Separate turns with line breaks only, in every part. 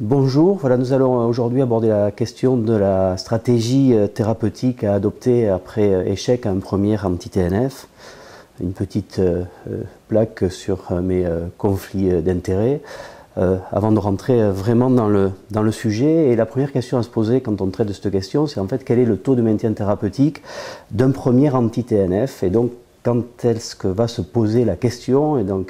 Bonjour, voilà, nous allons aujourd'hui aborder la question de la stratégie thérapeutique à adopter après échec à un premier anti-TNF. Une petite plaque sur mes conflits d'intérêts. Avant de rentrer vraiment dans le sujet, et la première question à se poser quand on traite de cette question, c'est en fait quel est le taux de maintien thérapeutique d'un premier anti-TNF, et donc quand est-ce que va se poser la question et dans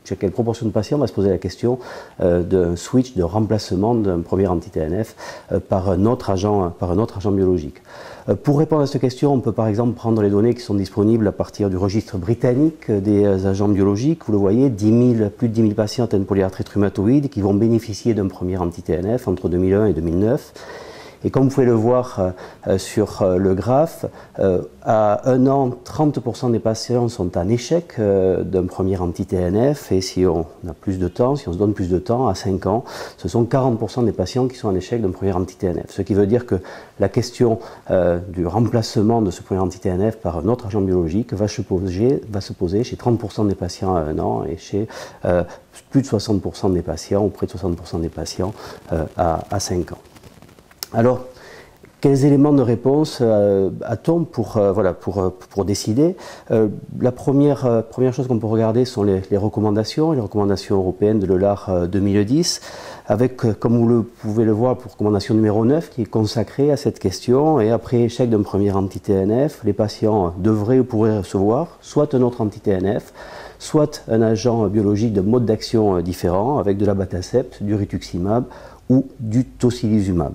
chez quelle proportion de patients va se poser la question d'un switch, de remplacement d'un premier anti-TNF par un autre agent biologique. Pour répondre à cette question, on peut par exemple prendre les données qui sont disponibles à partir du registre britannique des agents biologiques. Vous le voyez, plus de 10 000 patients atteints de polyarthrite rhumatoïde qui vont bénéficier d'un premier anti-TNF entre 2001 et 2009. Et comme vous pouvez le voir sur le graphe, à 1 an, 30% des patients sont en échec d'un premier anti-TNF, et si on a plus de temps, si on se donne plus de temps, à 5 ans, ce sont 40% des patients qui sont en échec d'un premier anti-TNF. Ce qui veut dire que la question du remplacement de ce premier anti-TNF par un autre agent biologique va se poser chez 30% des patients à 1 an et chez plus de 60% des patients, ou près de 60% des patients à 5 ans. Alors, quels éléments de réponse a-t-on pour décider? La première chose qu'on peut regarder sont les recommandations européennes de l'EULAR 2010, avec, comme vous pouvez le voir, pour recommandation numéro 9, qui est consacrée à cette question. Et après échec d'un premier anti-TNF, les patients devraient ou pourraient recevoir soit un autre anti-TNF, soit un agent biologique de mode d'action différent, avec de l'abatacept, du rituximab ou du tocilizumab.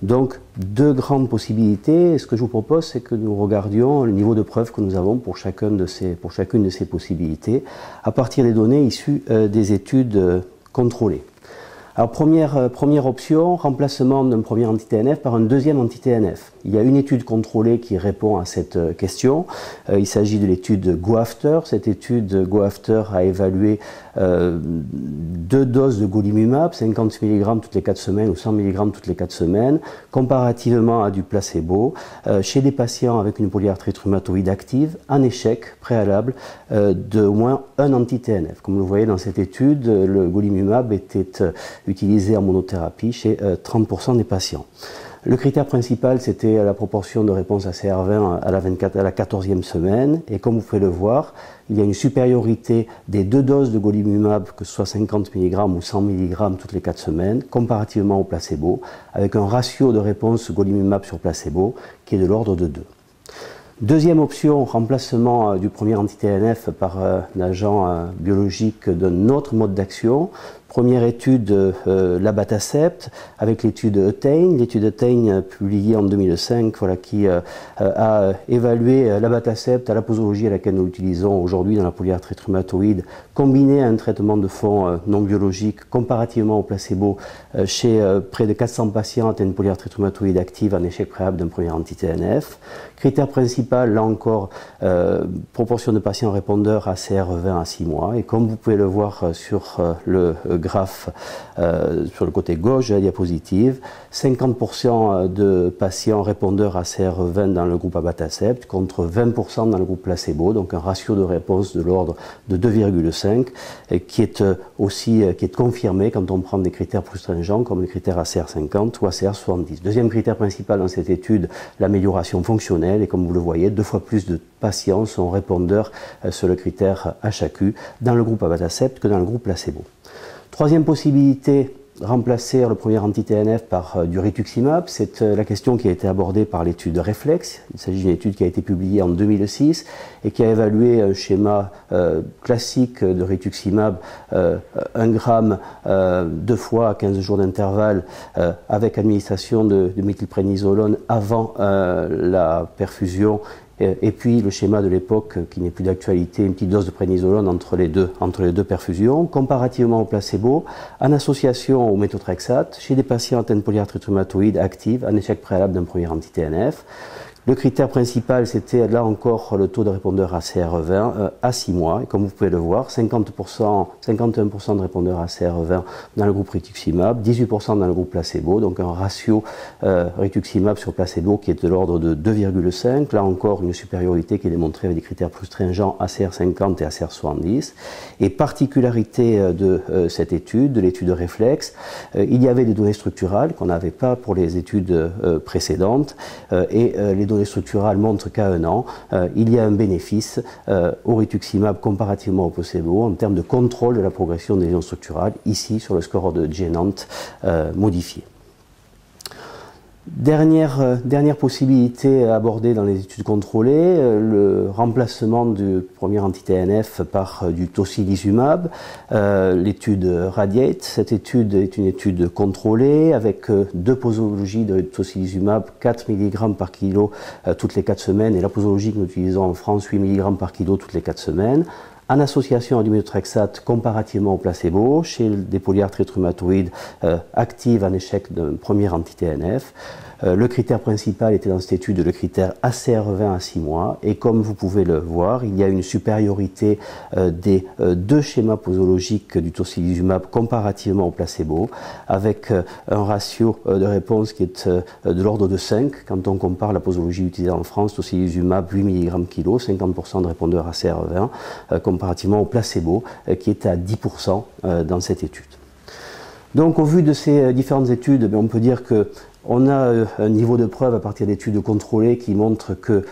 Donc, deux grandes possibilités. Et ce que je vous propose, c'est que nous regardions le niveau de preuve que nous avons pour chacune de ces possibilités, à partir des données issues des études contrôlées. Alors, première option, remplacement d'un premier anti-TNF par un deuxième anti-TNF. Il y a une étude contrôlée qui répond à cette question. Il s'agit de l'étude GoAfter. Cette étude GoAfter a évalué 2 doses de golimumab, 50 mg toutes les 4 semaines ou 100 mg toutes les 4 semaines, comparativement à du placebo, chez des patients avec une polyarthrite rhumatoïde active, en échec préalable d'au moins un anti-TNF. Comme vous le voyez dans cette étude, le golimumab était utilisé en monothérapie chez 30% des patients. Le critère principal, c'était la proportion de réponse à CR20 à la 14e semaine. Et comme vous pouvez le voir, il y a une supériorité des 2 doses de golimumab, que ce soit 50 mg ou 100 mg toutes les 4 semaines, comparativement au placebo, avec un ratio de réponse golimumab sur placebo qui est de l'ordre de 2. Deuxième option, remplacement du premier anti-TNF par un agent biologique d'un autre mode d'action. Première étude, l'abatacept, avec l'étude Etain. L'étude Etain publiée en 2005, qui a évalué l'abatacept à la posologie à laquelle nous l'utilisons aujourd'hui dans la polyarthrite rhumatoïde, combiné à un traitement de fond non biologique comparativement au placebo chez près de 400 patients atteints de polyarthrite rhumatoïde active en échec préalable d'un premier anti-TNF. Critère principal, là encore, proportion de patients répondeurs à CR20 à 6 mois. Et comme vous pouvez le voir sur le graphe sur le côté gauche de la diapositive, 50% de patients répondeurs à CR20 dans le groupe abatacept contre 20% dans le groupe placebo, donc un ratio de réponse de l'ordre de 2,5 qui est confirmé quand on prend des critères plus stringents comme le critère ACR50 ou ACR70. Deuxième critère principal dans cette étude, l'amélioration fonctionnelle, et comme vous le voyez, 2 fois plus de patients sont répondeurs sur le critère HAQ dans le groupe abatacept que dans le groupe placebo. Troisième possibilité, remplacer le premier anti-TNF par du rituximab. C'est la question qui a été abordée par l'étude Reflex. Il s'agit d'une étude qui a été publiée en 2006 et qui a évalué un schéma classique de rituximab, 1 gramme 2 fois à 15 jours d'intervalle avec administration de méthylprénisolone avant la perfusion. Et puis le schéma de l'époque qui n'est plus d'actualité, une petite dose de prénisolone entre les deux perfusions, comparativement au placebo, en association au méthotrexate, chez des patients atteints de polyarthrite rhumatoïde active, en échec préalable d'un premier anti-TNF. Le critère principal, c'était là encore le taux de répondeur ACR20 à 6 mois. Et comme vous pouvez le voir, 51% de répondeurs ACR20 dans le groupe rituximab, 18% dans le groupe placebo, donc un ratio rituximab sur placebo qui est de l'ordre de 2,5. Là encore, une supériorité qui est démontrée avec des critères plus stringents ACR50 et ACR70. Et particularité de cette étude, de l'étude réflexe, il y avait des données structurales qu'on n'avait pas pour les études précédentes, et les données structurales montrent qu'à 1 an, il y a un bénéfice au rituximab comparativement au placebo en termes de contrôle de la progression des lésions structurales, ici sur le score de Gennant modifié. Dernière possibilité abordée dans les études contrôlées, le remplacement du premier anti-TNF par du tocilizumab, l'étude Radiate. Cette étude est une étude contrôlée avec 2 posologies de tocilizumab, 4 mg par kilo toutes les 4 semaines, et la posologie que nous utilisons en France, 8 mg par kilo toutes les 4 semaines, en association à du méthotrexate comparativement au placebo, chez des polyarthrites rhumatoïdes actives en échec d'un premier anti-TNF. Le critère principal était dans cette étude le critère ACR20 à 6 mois, et comme vous pouvez le voir, il y a une supériorité des 2 schémas posologiques du tocilizumab comparativement au placebo, avec un ratio de réponse qui est de l'ordre de 5 quand on compare la posologie utilisée en France, tocilizumab 8 mg kg, 50% de répondeurs ACR20, comparativement au placebo qui est à 10% dans cette étude. Donc au vu de ces différentes études, on peut dire que on a un niveau de preuve à partir d'études contrôlées qui montrent que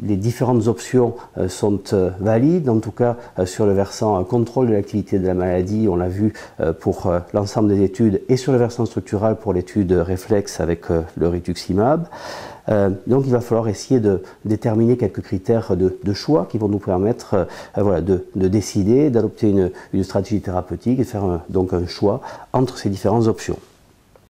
les différentes options sont valides, en tout cas sur le versant contrôle de l'activité de la maladie, on l'a vu pour l'ensemble des études, et sur le versant structural pour l'étude réflexe avec le rituximab. Donc il va falloir essayer de déterminer quelques critères de choix qui vont nous permettre de décider, d'adopter une stratégie thérapeutique et de faire donc un choix entre ces différentes options.